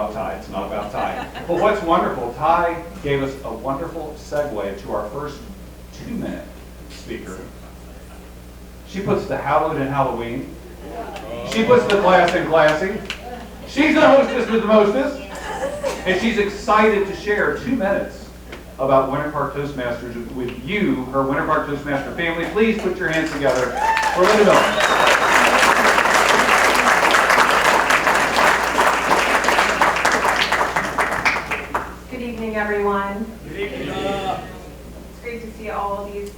about Ty. It's not about Ty. But what's wonderful, Ty gave us a wonderful segue to our first 2-minute speaker. She puts the hallowed in Halloween. She puts the class in classy. She's the hostess with the mostest. And she's excited to share 2 minutes about Winter Park Toastmasters with you, her Winter Park Toastmaster family. Please put your hands together for Lynda Miller. Good evening, everyone. Good evening. It's great to see all of these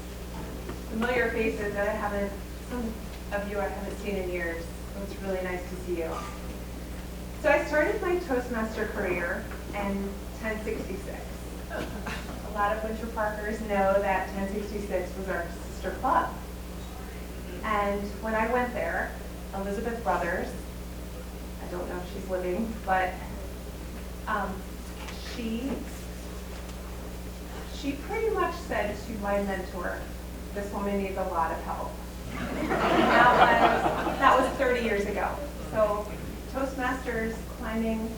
familiar faces that some of you I haven't seen in years. So it's really nice to see you. So I started my Toastmaster career in 1066. A lot of Winter Parkers know that 1066 was our sister club. And when I went there, Elizabeth Brothers, I don't know if she's living, but she pretty much said to my mentor, this woman needs a lot of help. That was 30 years ago. So Toastmasters climbing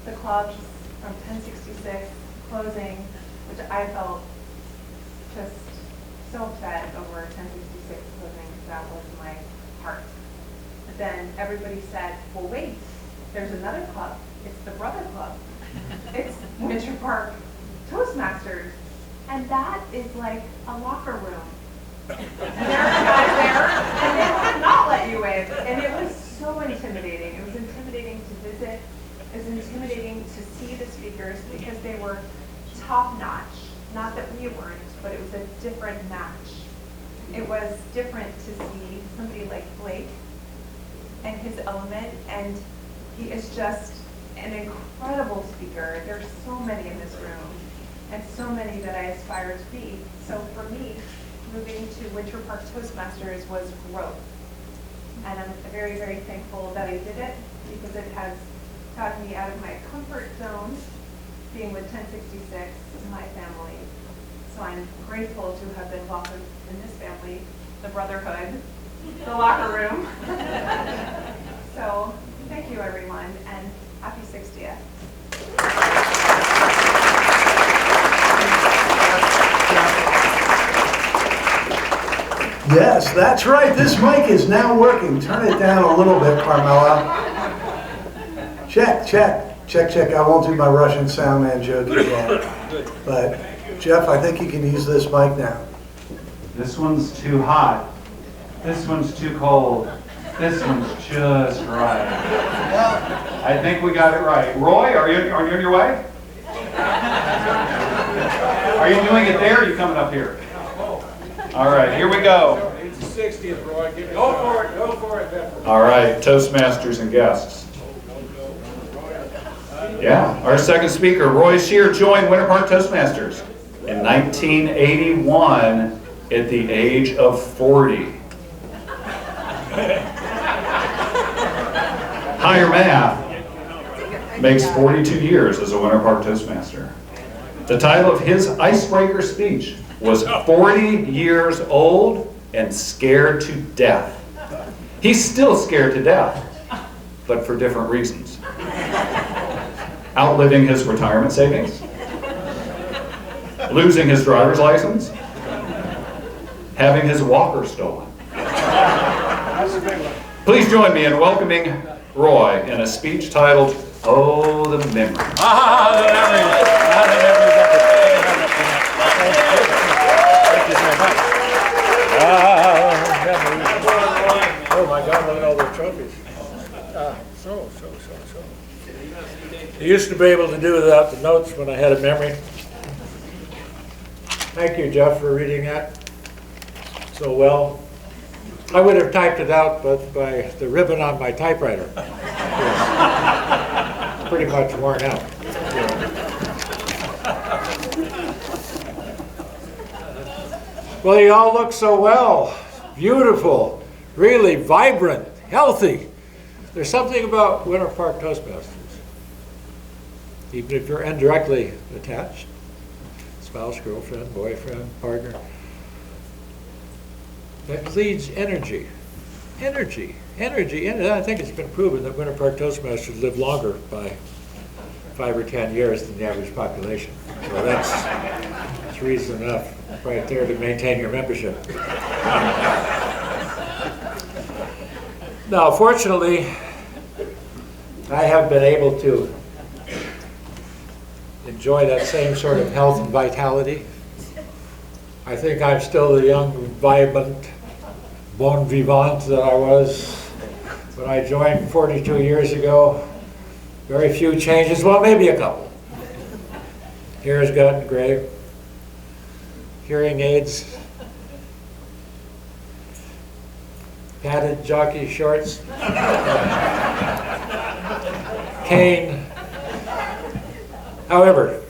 the clubs from 1066, closing, which I felt just so upset over 1066 closing. That was my heart. But then everybody said, well, wait, there's another club. It's the Brother Club. It's Winter Park Toastmasters. And that is like a locker room. There are guys there, and they would not let you in. And it was so intimidating. It was intimidating to visit. It was intimidating to see the speakers because they were top-notch. Not that we weren't, but it was a different match. It was different to see somebody like Blake and his element, and he is just an incredible speaker. There's so many in this room, and so many that I aspire to be. So for me, moving to Winter Park Toastmasters was growth. And I'm very, very thankful that I did it because it has gotten me out of my comfort zone, being with 1066, my family. So I'm grateful to have been welcomed in this family, the brotherhood, the locker room. So thank you, everyone, and happy 60th. Yes, that's right. This mic is now working. Turn it down a little bit, Carmela. Check, check, check, check. I won't do my Russian sound man joke again. But Jeff, I think you can use this mic now. This one's too hot. This one's too cold. This one's just right. I think we got it right. Roy, are you on your way? Are you doing it there, or are you coming up here? All right, here we go. It's the 60th, Roy. Go for it. Go for it, Pepper. All right, Toastmasters and guests. Yeah, our second speaker, Roy Sheaer, joined Winter Park Toastmasters in 1981 at the age of 40. Higher math makes 42 years as a Winter Park Toastmaster. The title of his icebreaker speech was 40 years old and scared to death. He's still scared to death, but for different reasons. Outliving his retirement savings, losing his driver's license, having his walker stolen. Please join me in welcoming Roy in a speech titled, Oh, the Memories. The memories. Thank you so much. Oh my God, look at all those trophies. So. I used to be able to do without the notes when I had a memory. Thank you, Jeff, for reading that so well. I would have typed it out, but by the ribbon on my typewriter. It's pretty much worn out. Well, you all look so well. Beautiful, really vibrant, healthy. There's something about Winter Park Toastmasters. Even if you're indirectly attached, spouse, girlfriend, boyfriend, partner, that leads energy. Energy. energy in it. I think it's been proven that Winter Park Toastmasters live longer by 5 or 10 years than the average population. So that's reason enough right there to maintain your membership. Now, fortunately, I have been able to enjoy that same sort of health and vitality. I think I'm still the young, vibrant, bon vivant that I was when I joined 42 years ago. Very few changes, well, maybe a couple. Hair's gotten gray, hearing aids, padded jockey shorts, cane. However,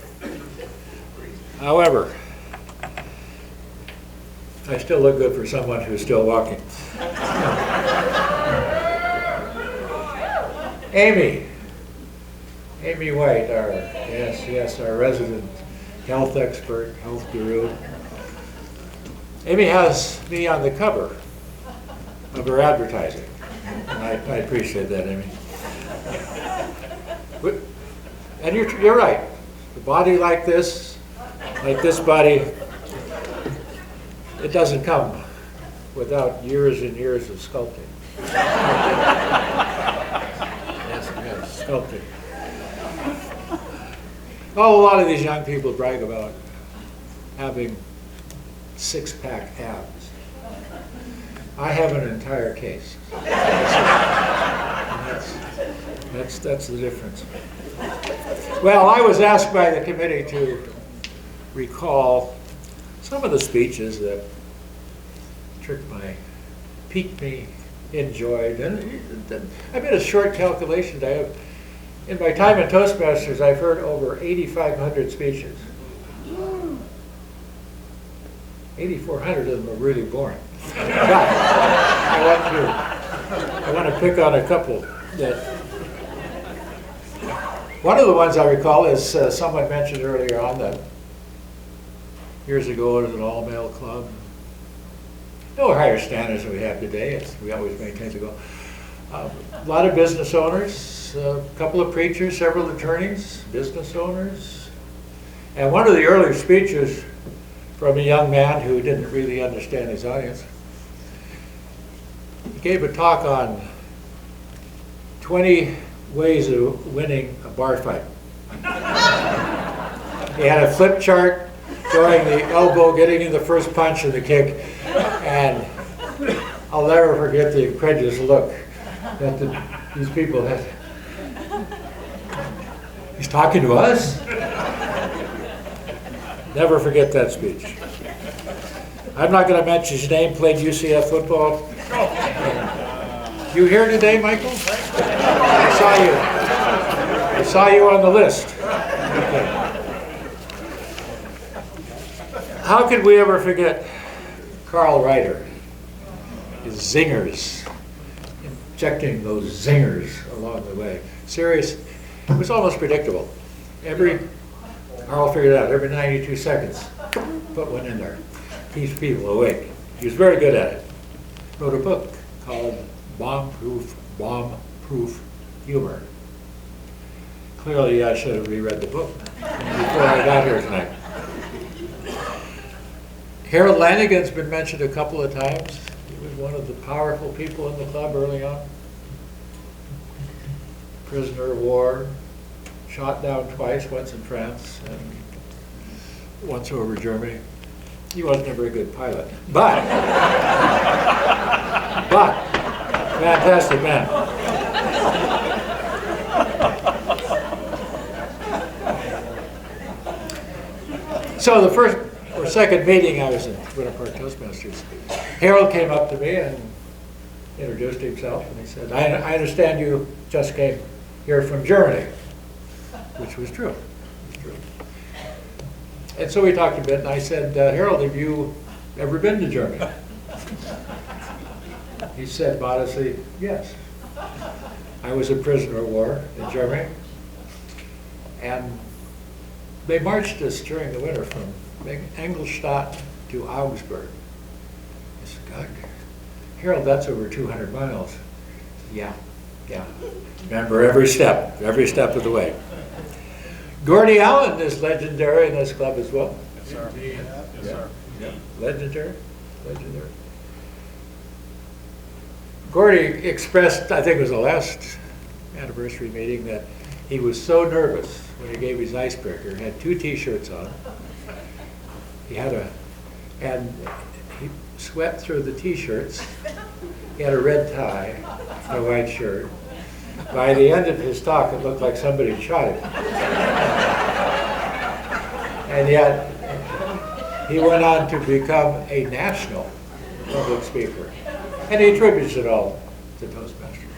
I still look good for someone who's still walking. Amy White, our resident health expert, health guru. Amy has me on the cover of her advertising. And I appreciate that, Amy. And you're right. A body like this body, it doesn't come without years and years of sculpting. Yes, sculpting. Oh, a lot of these young people brag about having six-pack abs. I have an entire case. That's the difference. Well, I was asked by the committee to recall some of the speeches that piqued me, enjoyed, and I made a short calculation. In my time at Toastmasters, I've heard over 8,500 speeches. 8,400 of them are really boring. But I want to pick on a couple. One of the ones I recall is someone mentioned earlier on that years ago it was an all-male club. No higher standards than we have today, as we always maintain to go. A lot of business owners, a couple of preachers, several attorneys, business owners. And one of the earlier speeches from a young man who didn't really understand his audience, he gave a talk on 20 ways of winning a bar fight. He had a flip chart showing the elbow, getting in the first punch and the kick, and I'll never forget the incredulous look that these people had. He's talking to us? Never forget that speech. I'm not going to mention his name, played UCF football. You here today, Michael? I saw you on the list. Okay. How could we ever forget Carl Reiter, his zingers, injecting those zingers along the way. Serious, it was almost predictable. Carl figured it out, every 92 seconds, put one in there. Keeps people awake. He was very good at it. Wrote a book called Bomb-Proof Humor. Clearly, I should have reread the book before I got here tonight. Harold Lanigan's been mentioned a couple of times. He was one of the powerful people in the club early on. Prisoner of war, shot down twice, once in France and once over Germany. He wasn't a very good pilot, but fantastic man. So the first or second meeting I was in Winter Park Toastmasters, Harold came up to me and introduced himself, and he said, I understand you just came here from Germany, which was true. And so we talked a bit, and I said, Harold, have you ever been to Germany? He said modestly, yes. I was a prisoner of war in Germany, and they marched us during the winter from Ingolstadt to Augsburg. I said, God, Harold, that's over 200 miles. Yeah, yeah. Remember every step of the way. Gordy Allen is legendary in this club as well. Yes, sir. Yes, sir. Yeah. Legendary. Gordy expressed, I think it was the last anniversary meeting, that he was so nervous when he gave his icebreaker. He had 2 t-shirts on. And he sweat through the t-shirts. He had a red tie, a white shirt. By the end of his talk, it looked like somebody had shot him. And yet, he went on to become a national public speaker. And he attributes it all to Toastmasters.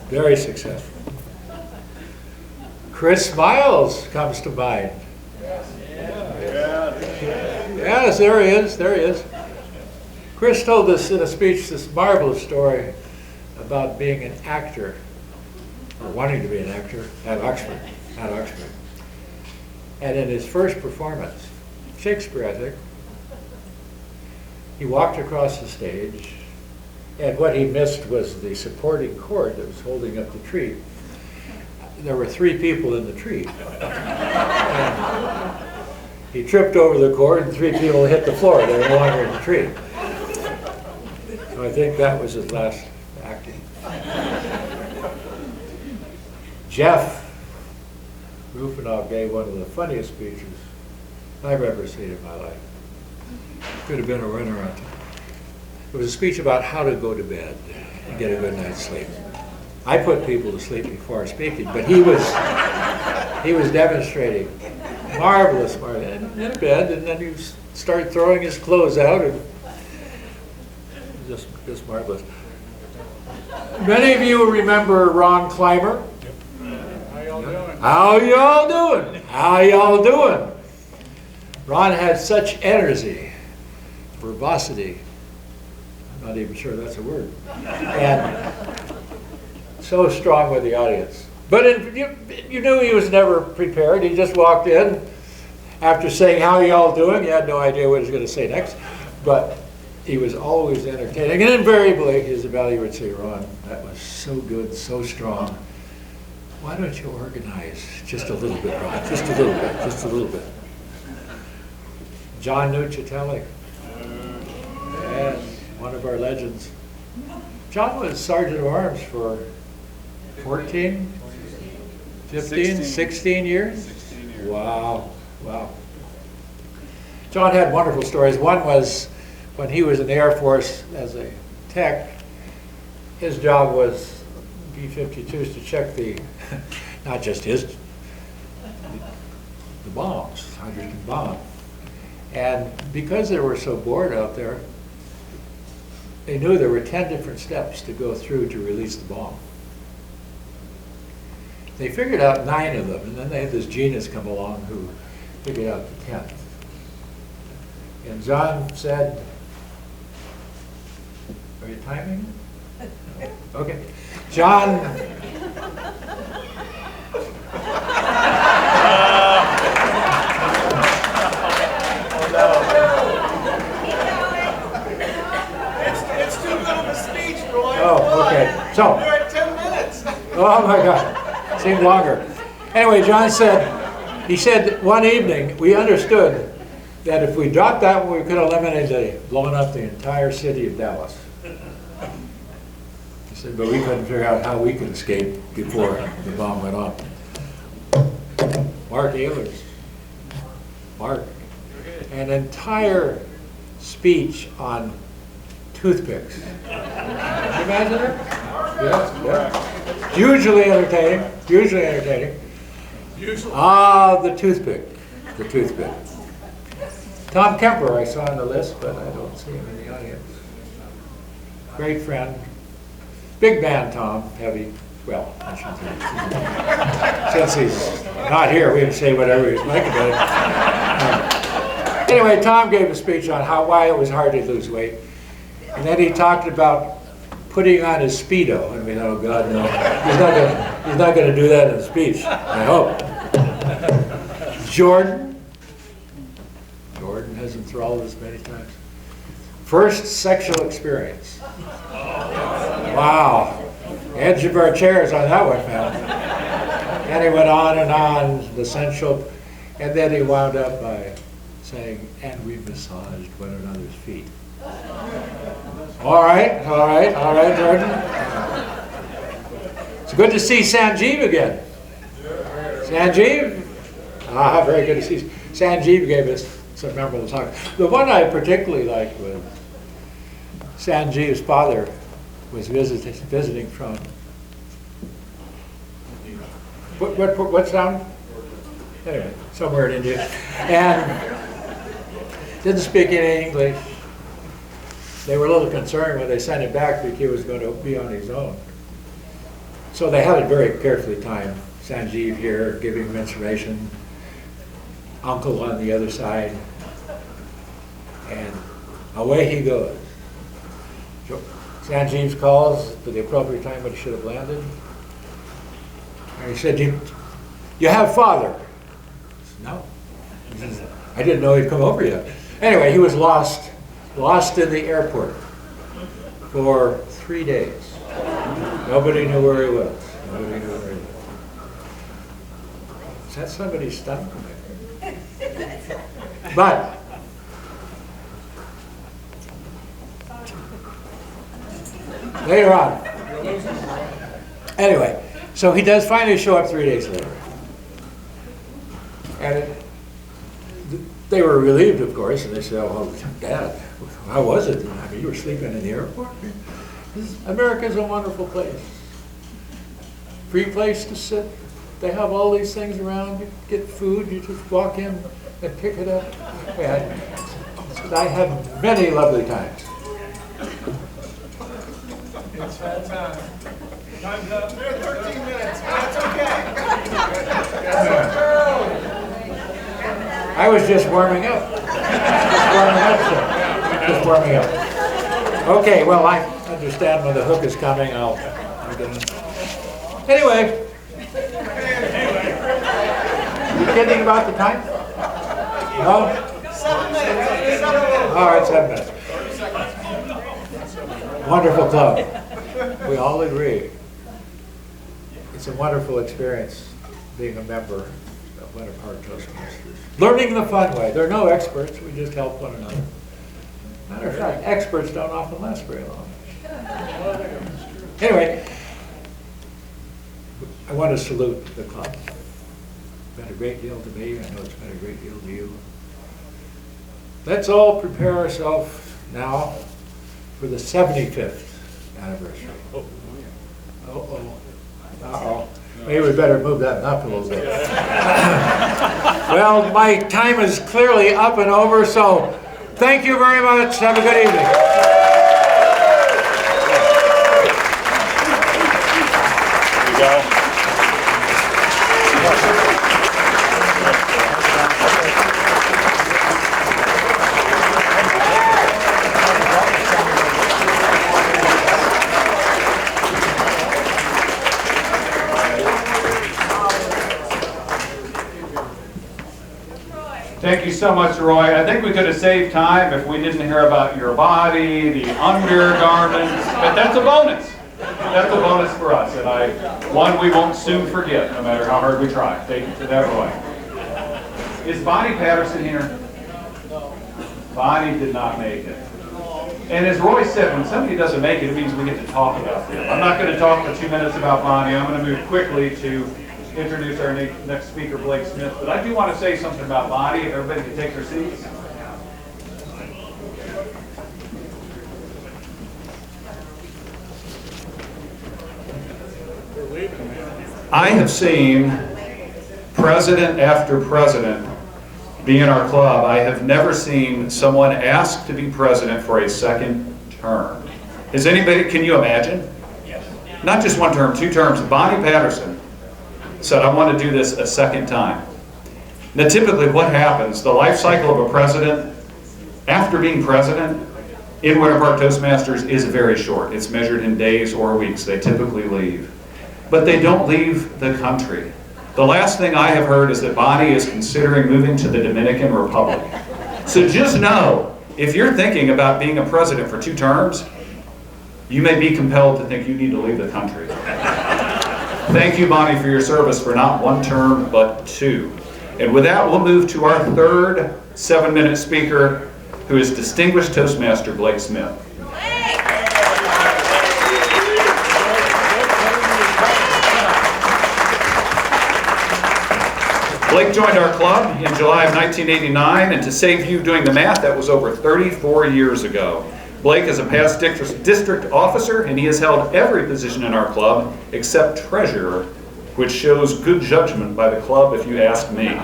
Very successful. Chris Miles comes to mind. Yes, there he is. Chris told us in a speech this marvelous story about being an actor, or wanting to be an actor, at Oxford. And in his first performance, Shakespeare, I think, he walked across the stage, and what he missed was the supporting cord that was holding up the tree. There were 3 people in the tree. And he tripped over the cord, and 3 people hit the floor. They were no longer in the tree. So I think that was his last acting. Jeff Rufinow gave one of the funniest speeches I've ever seen in my life. Could have been a runner-up. It was a speech about how to go to bed and get a good night's sleep. I put people to sleep before speaking, but he was demonstrating marvelous in bed, and then he started throwing his clothes out, and just marvelous. Many of you remember Ron Clymer. How y'all doing? Ron had such energy, verbosity. I'm not even sure that's a word. And so strong with the audience. But you knew he was never prepared. He just walked in after saying, "How y'all doing?" He had no idea what he was going to say next. But he was always entertaining. And invariably, his evaluator would say, "Ron, that was so good, so strong. Why don't you organize just a little bit, Ron? Just a little bit. John Nucitelli. Yes, one of our legends. John was Sergeant of Arms for 14, 15, 16 years? 16 years. Wow. John had wonderful stories. One was when he was in the Air Force as a tech, his job was B-52s to check not just the bombs, hydrogen bomb. And because they were so bored out there, they knew there were 10 different steps to go through to release the bomb. They figured out 9 of them, and then they had this genius come along who figured out the 10th. And John said, "Are you timing? Okay. John, It's too good of a speech, Roy. oh, okay. So, You're at 10 minutes. oh my God, seemed longer. Anyway, John said, he said one evening, we understood that if we dropped that one, we could eliminate blowing up the entire city of Dallas. He said, but we couldn't figure out how we could escape before the bomb went off. Mark Ehlers. Mark. An entire speech on toothpicks. Can you imagine that? Yeah. Hugely entertaining. The toothpick. Tom Kemper I saw on the list, but I don't see him in the audience. Great friend. Big man, Tom. Heavy. Well, I shouldn't say. Since he's not here, we can say whatever we like about it. Anyway, Tom gave a speech on why it was hard to lose weight. And then he talked about putting on his Speedo. And we thought, oh God, no. He's not going to do that in a speech, I hope. Jordan has enthralled us many times. First sexual experience. Wow. edge of our chairs on that one, man. And he went on, the essential, and then he wound up by saying, and we massaged one another's feet. All right, Jordan. It's good to see Sanjeev again. Sanjeev? Very good to see. Sanjeev gave us some memorable talk. The one I particularly liked was Sanjeev's father was visiting from, what town? Anyway, somewhere in India. And didn't speak any English. They were a little concerned when they sent him back because he was going to be on his own. So they had it very carefully timed. Sanjeev here, giving him information, uncle on the other side, and away he goes. Sanjeev calls for the appropriate time when he should have landed. And he said, you have father? I said, no. He says, I didn't know he'd come over yet. Anyway, he was lost in the airport for 3 days. Nobody knew where he was. Is that somebody's stomach? But later on. Anyway, so he does finally show up 3 days later. And they were relieved, of course, and they said, oh, Dad, how was it? I mean, you were sleeping in the airport? America's a wonderful place. Free place to sit. They have all these things around. You get food, you just walk in and pick it up. And I had many lovely times. It's that time. Time's up. 13 minutes. That's okay. I was just warming up. Just warming up. Okay, well, I understand when the hook is coming. I'll get in. Anyway. You kidding about the time? No? 7 minutes. All right, 7 minutes. Wonderful club. We all agree. It's a wonderful experience being a member of Winter Park Toastmasters. Learning the fun way. There are no experts. We just help one another. Matter of fact, experts don't often last very long. Anyway, I want to salute the club. It's been a great deal to me. I know it's been a great deal to you. Let's all prepare ourselves now for the 75th anniversary. Uh-oh. Maybe we better move that up a little bit. Well, my time is clearly up and over, so thank you very much. Have a good evening. There you go. Thank you so much, Roy. I think we could have saved time if we didn't hear about your body, the undergarments, but that's a bonus. That's a bonus for us, and one we won't soon forget, no matter how hard we try. Thank you for that, Roy. Is Bonnie Patterson here? Bonnie did not make it. And as Roy said, when somebody doesn't make it, it means we get to talk about them. I'm not going to talk for 2 minutes about Bonnie. I'm going to move quickly to introduce our next speaker, Blake Smith. But I do want to say something about Bonnie, if everybody could take their seats. I have seen president after president be in our club. I have never seen someone ask to be president for a second term. Is anybody, can you imagine? Yes. Not just one term, 2 terms. Bonnie Patterson said, I want to do this a second time. Now typically what happens, the life cycle of a president, after being president, in Winter Park Toastmasters is very short. It's measured in days or weeks. They typically leave. But they don't leave the country. The last thing I have heard is that Bonnie is considering moving to the Dominican Republic. So just know, if you're thinking about being a president for 2 terms, you may be compelled to think you need to leave the country. Thank you, Bonnie, for your service for not one term, but 2. And with that, we'll move to our third 7-minute speaker, who is Distinguished Toastmaster Blake Smith. Blake joined our club in July of 1989, and to save you doing the math, that was over 34 years ago. Blake is a past district officer, and he has held every position in our club except treasurer, which shows good judgment by the club if you ask me.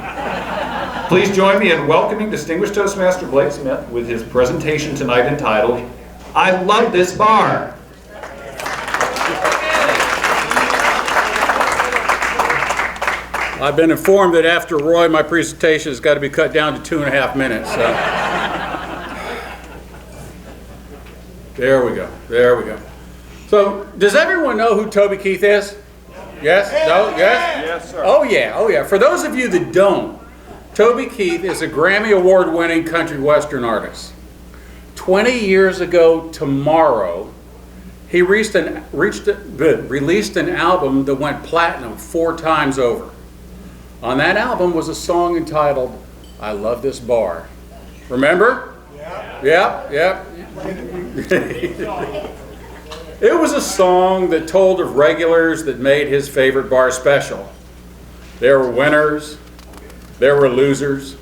Please join me in welcoming Distinguished Toastmaster Blake Smith with his presentation tonight entitled, I Love This Bar. I've been informed that after Roy, my presentation has got to be cut down to 2.5 minutes. So. There we go. There we go. So, does everyone know who Toby Keith is? Yes? No? Yes? Yes, sir. Oh, yeah. Oh, yeah. For those of you that don't, Toby Keith is a Grammy Award-winning country western artist. 20 years ago tomorrow, he released an album that went platinum 4 times over. On that album was a song entitled, I Love This Bar. Remember? Yeah. Yep. It was a song that told of regulars that made his favorite bar special. There were winners, there were losers,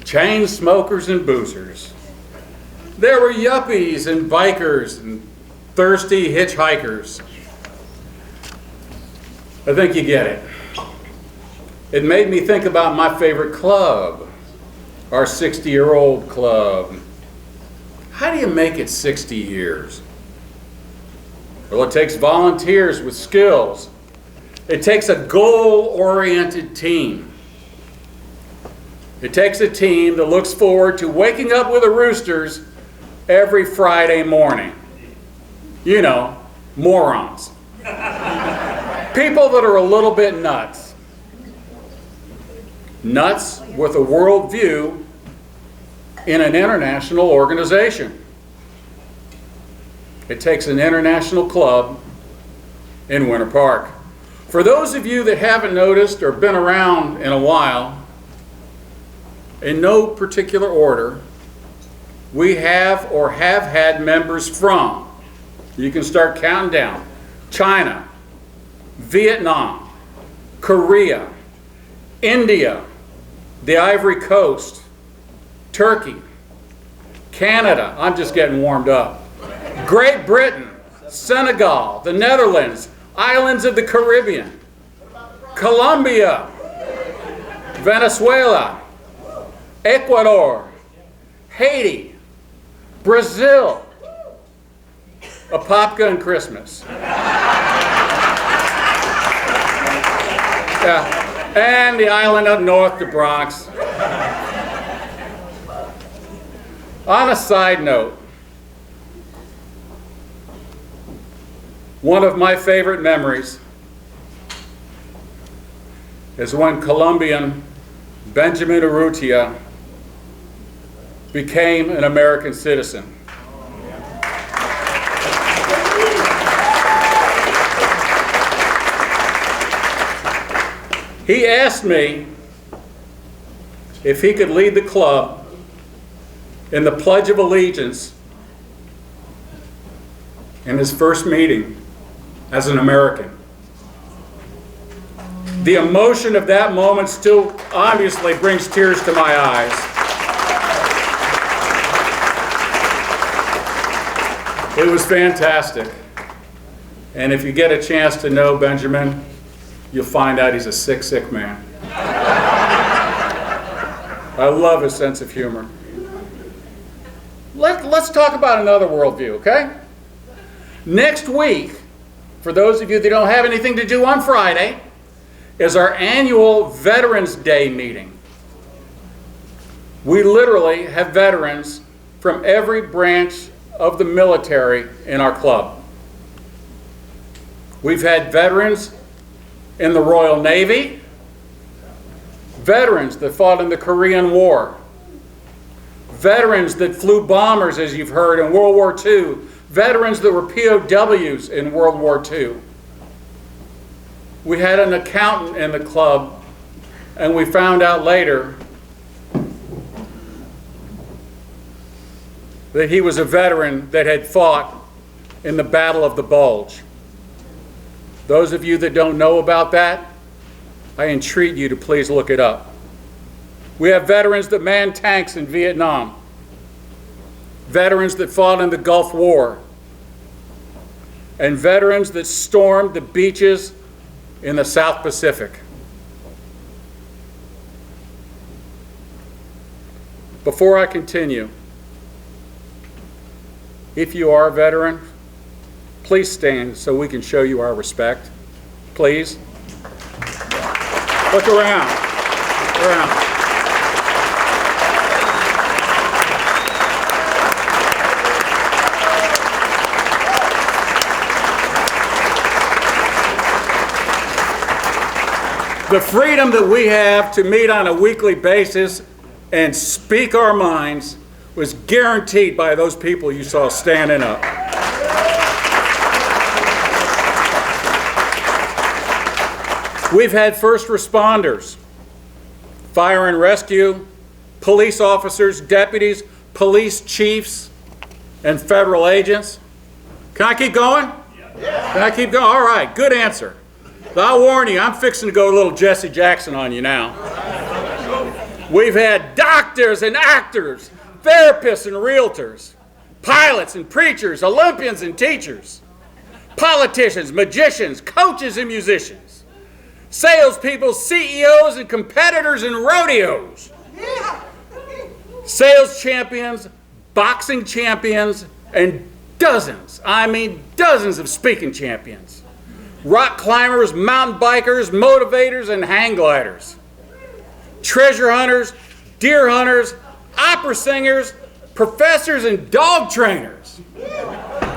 chain smokers and boozers. There were yuppies and bikers and thirsty hitchhikers. I think you get it. It made me think about my favorite club, our 60-year-old club. How do you make it 60 years? Well, it takes volunteers with skills. It takes a goal-oriented team. It takes a team that looks forward to waking up with the roosters every Friday morning. You know, morons. People that are a little bit nuts. Nuts with a worldview in an international organization. It takes an international club in Winter Park. For those of you that haven't noticed or been around in a while, in no particular order, we have or have had members from, you can start counting down, China, Vietnam, Korea, India, the Ivory Coast, Turkey, Canada, I'm just getting warmed up, Great Britain, Senegal, the Netherlands, islands of the Caribbean, Colombia, Venezuela, Ecuador, Haiti, Brazil, Apopka and Christmas. Yeah. And the island up north, the Bronx. On a side note, one of my favorite memories is when Colombian Benjamin Urrutia became an American citizen. He asked me if he could lead the club in the Pledge of Allegiance in his first meeting as an American. The emotion of that moment still obviously brings tears to my eyes. It was fantastic. And if you get a chance to know Benjamin, you'll find out he's a sick, sick man. I love his sense of humor. Let's talk about another worldview, okay? Next week, for those of you that don't have anything to do on Friday, is our annual Veterans Day meeting. We literally have veterans from every branch of the military in our club. We've had veterans in the Royal Navy, veterans that fought in the Korean War, veterans that flew bombers, as you've heard, in World War II, veterans that were POWs in World War II. We had an accountant in the club, and we found out later that he was a veteran that had fought in the Battle of the Bulge. Those of you that don't know about that, I entreat you to please look it up. We have veterans that manned tanks in Vietnam, veterans that fought in the Gulf War, and veterans that stormed the beaches in the South Pacific. Before I continue, if you are a veteran, please stand so we can show you our respect. Please. Look around. Look around. The freedom that we have to meet on a weekly basis and speak our minds was guaranteed by those people you saw standing up. We've had first responders, fire and rescue, police officers, deputies, police chiefs, and federal agents. Can I keep going? Can I keep going? All right, good answer. I'll warn you, I'm fixing to go a little Jesse Jackson on you now. We've had doctors and actors, therapists and realtors, pilots and preachers, Olympians and teachers, politicians, magicians, coaches and musicians, salespeople, CEOs and competitors in rodeos, sales champions, boxing champions, and dozens, I mean dozens of speaking champions. Rock climbers, mountain bikers, motivators, and hang gliders. Treasure hunters, deer hunters, opera singers, professors, and dog trainers.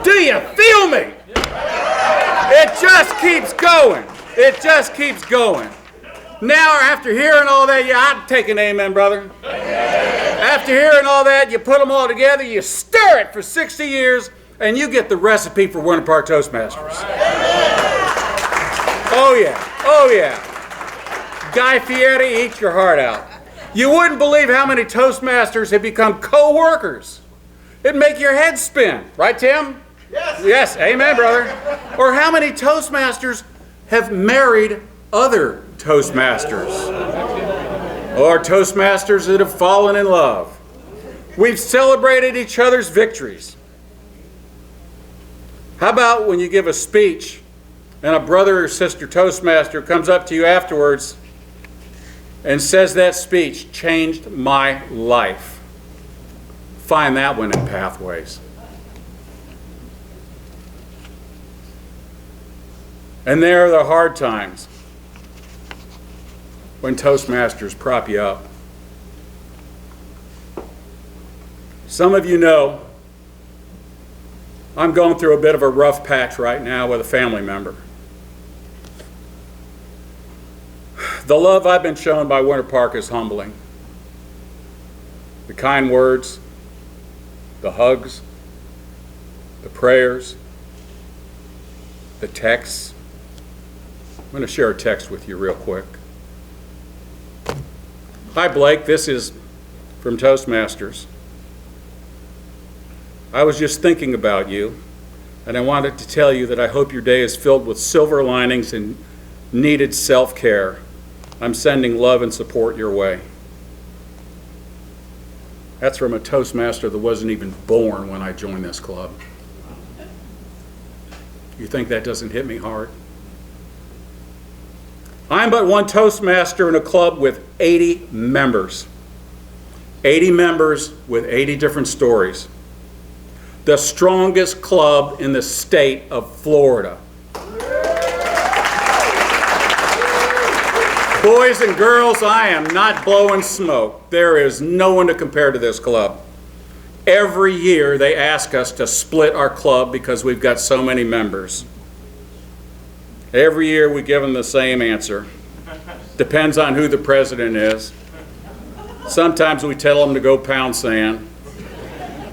Do you feel me? It just keeps going. It just keeps going. Now, after hearing all that, yeah, I'd take an amen, brother. After hearing all that, you put them all together, you stir it for 60 years, and you get the recipe for Winter Park Toastmasters. Oh yeah, oh yeah. Guy Fieri, eat your heart out. You wouldn't believe how many Toastmasters have become co-workers. It'd make your head spin, right, Tim? Yes. Yes, amen, brother. Or how many Toastmasters have married other Toastmasters? Or Toastmasters that have fallen in love. We've celebrated each other's victories. How about when you give a speech and a brother or sister Toastmaster comes up to you afterwards and says that speech changed my life? Find that one in Pathways. And there are the hard times when Toastmasters prop you up. Some of you know I'm going through a bit of a rough patch right now with a family member. The love I've been shown by Winter Park is humbling. The kind words, the hugs, the prayers, the texts. I'm going to share a text with you real quick. Hi Blake, this is from Toastmasters. I was just thinking about you, and I wanted to tell you that I hope your day is filled with silver linings and needed self-care. I'm sending love and support your way. That's from a Toastmaster that wasn't even born when I joined this club. You think that doesn't hit me hard? I'm but one Toastmaster in a club with 80 members. 80 members with 80 different stories. The strongest club in the state of Florida. Boys and girls, I am not blowing smoke. There is no one to compare to this club. Every year they ask us to split our club because we've got so many members. Every year we give them the same answer. Depends on who the president is. Sometimes we tell them to go pound sand.